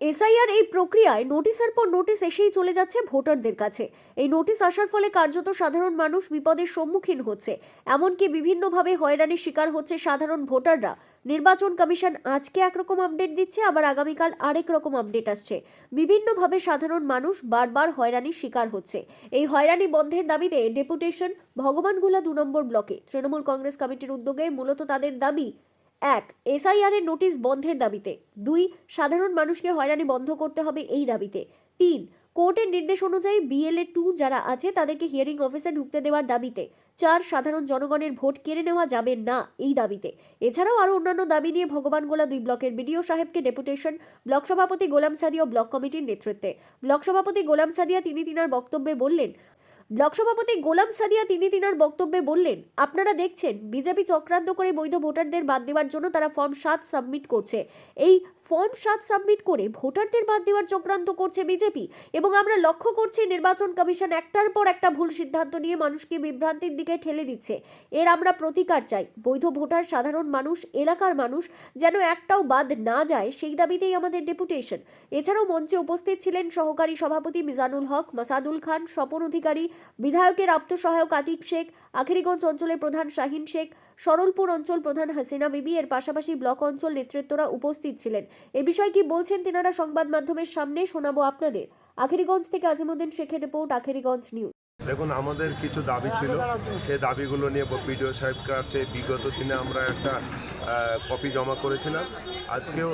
SIR এই প্রক্রিয়ায় নোটিশের পর নোটিশ এসেই চলে যাচ্ছে ভোটারদের কাছে। এই নোটিশ আসার ফলে কার্যত সাধারণ মানুষ বিপদের সম্মুখীন হচ্ছে, এমনকি বিভিন্নভাবে হয়রানির শিকার হচ্ছে সাধারণ ভোটাররা। নির্বাচন কমিশন আজকে একরকম আপডেট দিচ্ছে, আবার আগামীকাল আরেক রকম আপডেট আসছে। বিভিন্নভাবে সাধারণ মানুষ বারবার হয়রানির শিকার হচ্ছে। এই হয়রানি বন্ধের দাবিতে ডেপুটেশন ভগবানগোলা 2 নম্বর ব্লকে তৃণমূল কংগ্রেস কমিটির উদ্যোগে মূলত তাদের দাবি: 1. এসআইআর এর নোটিশ বন্ধের দাবিতে। 2. সাধারণ মানুষকে হয়রানি বন্ধ করতে হবে এই দাবিতে। 3. কোর্টের নির্দেশ অনুযায়ী বিএলএ 2 যারা আছে তাদেরকে হিয়ারিং অফিসে ঢুকতে দেওয়ার দাবিতে। 4. সাধারণ জনগণের ভোট কেড়ে নেওয়া যাবে না এই দাবিতে। এছাড়াও আরও অন্যান্য দাবি নিয়ে ভগবানগোলা 2 ব্লকের বিডিও সাহেবকে ডেপুটেশন ব্লক সভাপতি গোলাম সাদিয়া ও ব্লক কমিটির নেতৃত্বে। ব্লক সভাপতি গোলাম সাদিয়া তিনি তিনার বক্তব্যে বললেন, আপনারা দেখছেন বিজেপি চক্রান্ত করে বৈধ ভোটারদের বাদ দেওয়ার জন্য তারা ফর্ম 7 সাবমিট করছে। এই ফর্ম 7 সাবমিট করে ভোটারদের বাদ দেওয়ার চক্রান্ত করছে বিজেপি, এবং আমরা লক্ষ্য করছি নির্বাচন কমিশন একটার পর একটা ভুল সিদ্ধান্ত নিয়ে মানুষকে বিভ্রান্তির দিকে ঠেলে দিচ্ছে। এর আমরা প্রতিকার চাই। বৈধ ভোটার, সাধারণ মানুষ, এলাকার মানুষ যেন একটাও বাদ না যায়, সেই দাবিতেই আমাদের ডেপুটেশন। এছাড়াও মঞ্চে উপস্থিত ছিলেন সহকারী সভাপতি মিজানুল হক, মাসাদুল খান, স্বপন অধিকারী, বিধায়কের আপ্তসহায়ক আতিক শেখ, আখেরিগঞ্জ অঞ্চলের প্রধান শাহিন শেখ, সরলপুর অঞ্চল প্রধান হাসিনা বিবি, এর পাশাপাশি ব্লক অঞ্চল নেতৃত্বরা উপস্থিত ছিলেন। এ বিষয়ে কি বলছেন তেনারা সংবাদ মাধ্যমের সামনে শোনাবো আপনাদের। আখেরিগঞ্জ থেকে আজিমুদ্দিন শেখের রিপোর্ট, আখেরিগঞ্জ নিউজ। দেখুন, আমাদের কিছু দাবি ছিল, সেই দাবিগুলো নিয়ে বিডিও সাহেবকে কাছে বিগত দিনে আমরা একটা কপি জমা করেছিলাম। আজকেও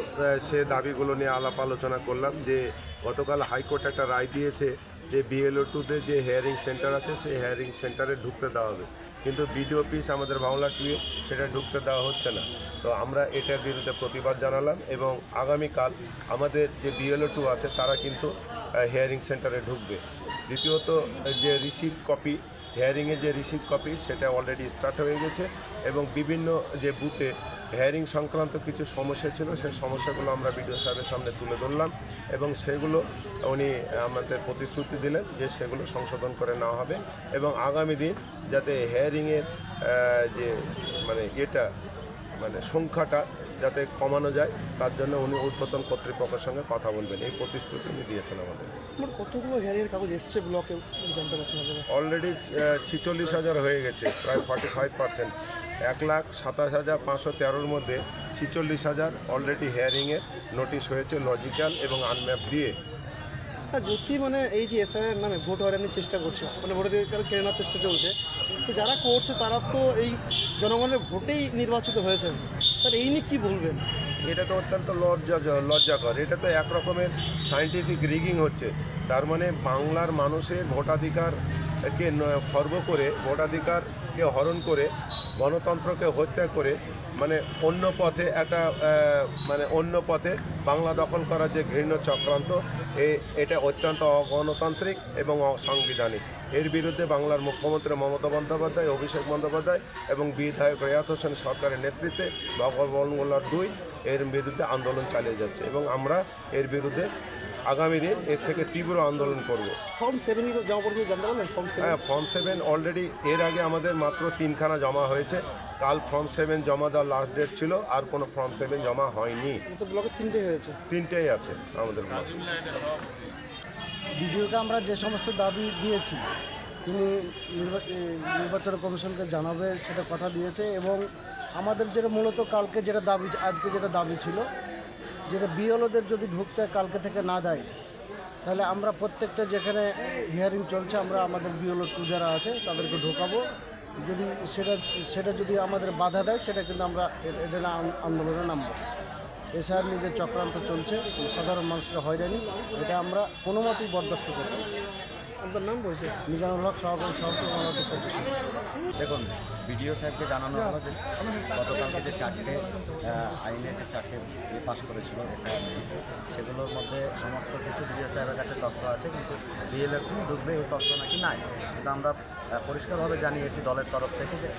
সে দাবিগুলো নিয়ে আলাপ আলোচনা করলাম যে গতকাল হাইকোর্ট একটা রায় দিয়েছে যে বিএলও 2-তে যে হেয়ারিং সেন্টার আছে সেই হেয়ারিং সেন্টারে ঢুকতে দেওয়া হবে, কিন্তু বিডিও অফিস আমাদের বাংলা টুয়ে সেটা ঢুকতে দেওয়া হচ্ছে না। তো আমরা এটার বিরুদ্ধে প্রতিবাদ জানালাম এবং আগামীকাল আমাদের যে বিএলও 2 আছে তারা কিন্তু হেয়ারিং সেন্টারে ঢুকবে। দ্বিতীয়ত, যে রিসিভ কপি, হেয়ারিংয়ের যে রিসিভ কপি সেটা অলরেডি স্টার্ট হয়ে গেছে এবং বিভিন্ন যে বুথে হেয়ারিং সংক্রান্ত কিছু সমস্যা ছিল সেই সমস্যাগুলো আমরা বিডিও সাহেবের সামনে তুলে ধরলাম এবং সেগুলো উনি আমাদের প্রতিশ্রুতি দিলেন যে সেগুলো সংশোধন করে নেওয়া হবে এবং আগামী দিন যাতে হেয়ারিংয়ের যে সংখ্যাটা যাতে কমানো যায় তার জন্য উনি ঊর্ধ্বতন কর্তৃপক্ষের সঙ্গে কথা বলবেন, এই প্রতিশ্রুতি উনি দিয়েছেন আমাদের। কতগুলো হেয়ারিংয়ের কাগজ এসছে ব্লকে জানতে পারছেন আপনারা? অলরেডি 46,000 হয়ে গেছে, প্রায় 45%। 1,27,513-র মধ্যে 46,000 অলরেডি হেয়ারিংয়ের নোটিশ হয়েছে লজিক্যাল এবং আনম্যাপ দিয়ে। যদি এই যে এসআইআর নামে ভোট হয়রানির চেষ্টা করছে, ভোটাধিকার কেড়ে নেওয়ার চেষ্টা চলছে, তো যারা করছে তারা তো এই জনগণের ভোটেই নির্বাচিত হয়েছে, তাহলে এই নিয়ে কী বলবেন? এটা তো অত্যন্ত লজ্জাকর। এটা তো এক রকমের সায়েন্টিফিক রিগিং হচ্ছে। তার মানে বাংলার মানুষের ভোটাধিকারকে খর্ব করে, ভোটাধিকারকে হরণ করে, গণতন্ত্রকে হত্যা করে অন্য পথে বাংলা দখল করার যে ঘৃণ্য চক্রান্ত, এটা অত্যন্ত অগণতান্ত্রিক এবং অসাংবিধানিক। এর বিরুদ্ধে বাংলার মুখ্যমন্ত্রী মমতা বন্দ্যোপাধ্যায়, অভিষেক বন্দ্যোপাধ্যায় এবং বিধায়ক রেয়াত হোসেন সরকারের নেতৃত্বে ভগবানগোলা 2 এর বিরুদ্ধে আন্দোলন চালিয়ে যাচ্ছে এবং আমরা এর বিরুদ্ধে আগামী দিন এর থেকে তীব্র আন্দোলন করব। ফর্ম 7 জমা করতে জানতে পারলেন? ফর্ম 7 অলরেডি এর আগে আমাদের মাত্র 3খানা জমা হয়েছে। কাল ফর্ম 7 জমা দেওয়ার লাস্ট ডেট ছিল, আর কোনো ফর্ম 7 জমা হয়নি। ব্লকে 3টে হয়েছে, 3টেই আছে আমাদের ব্লকে। ভিডিওতে আমরা যে সমস্ত দাবি দিয়েছি তিনি নির্বাচন কমিশনকে জানাবে সেটা কথা দিয়েছে এবং আমাদের যেটা মূলত আজকে যেটা দাবি ছিল, যেটা বিএলওদের যদি ঢুকতে কালকে থেকে না দেয় তাহলে আমরা প্রত্যেকটা যেখানে হিয়ারিং চলছে আমরা আমাদের বিএলও 2 যারা আছে তাদেরকে ঢোকাবো। যদি সেটা যদি আমাদের বাধা দেয় সেটা কিন্তু আমরা এটা আন্দোলনে নামবো। এসআইআর নিয়ে যে চক্রান্ত চলছে সাধারণ মানুষকে হয়রানি, এটা আমরা কোনো মতেই বরদাস্ত করব না। আপনার নাম বলছে? মিজানুল হক, সহকারী সভাপতি। দেখুন, বিডিও সাহেবকে জানানো হলো যে গতকালকে যে 4টে আইনের যে 4টে পাস করেছিল এসআইআর নিয়ে, সেগুলোর মধ্যে সমস্ত কিছু বিডিও সাহেবের কাছে তথ্য আছে, কিন্তু বিএলএ 2 ঢুকবে এই তথ্য নাকি নাই। কিন্তু আমরা পরিষ্কারভাবে জানিয়েছি দলের তরফ থেকে যে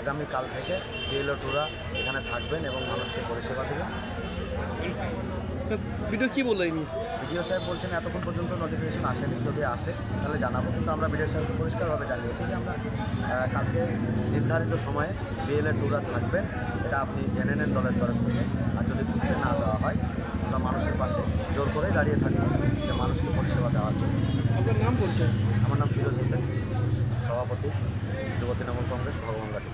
আগামীকাল থেকে বিএলএ 2-রা এখানে থাকবেন এবং মানুষকে পরিষেবা দেবেন। ভিডিও কী বললেন? বিডিও সাহেব বলছেন এতক্ষণ পর্যন্ত নোটিফিকেশন আসেনি, যদি আসে তাহলে জানাবো। কিন্তু আমরা বিডিও সাহেবকে পরিষ্কারভাবে জানিয়েছি যে আমরা কালকে নির্ধারিত সময়ে বিএলএ 2-রা থাকবেন, এটা আপনি জেনে নেন দলের তরফ থেকে। আর যদি ঢুকতে না দেওয়া হয় আমরা মানুষের পাশে জোর করে দাঁড়িয়ে থাকবো যে মানুষকে পরিষেবা দেওয়ার জন্য। আপনার নাম বলছেন? আমার নাম ফিরোজ হোসেন, সভাপতি যুব তৃণমূল কংগ্রেস ভগবানঘাটি।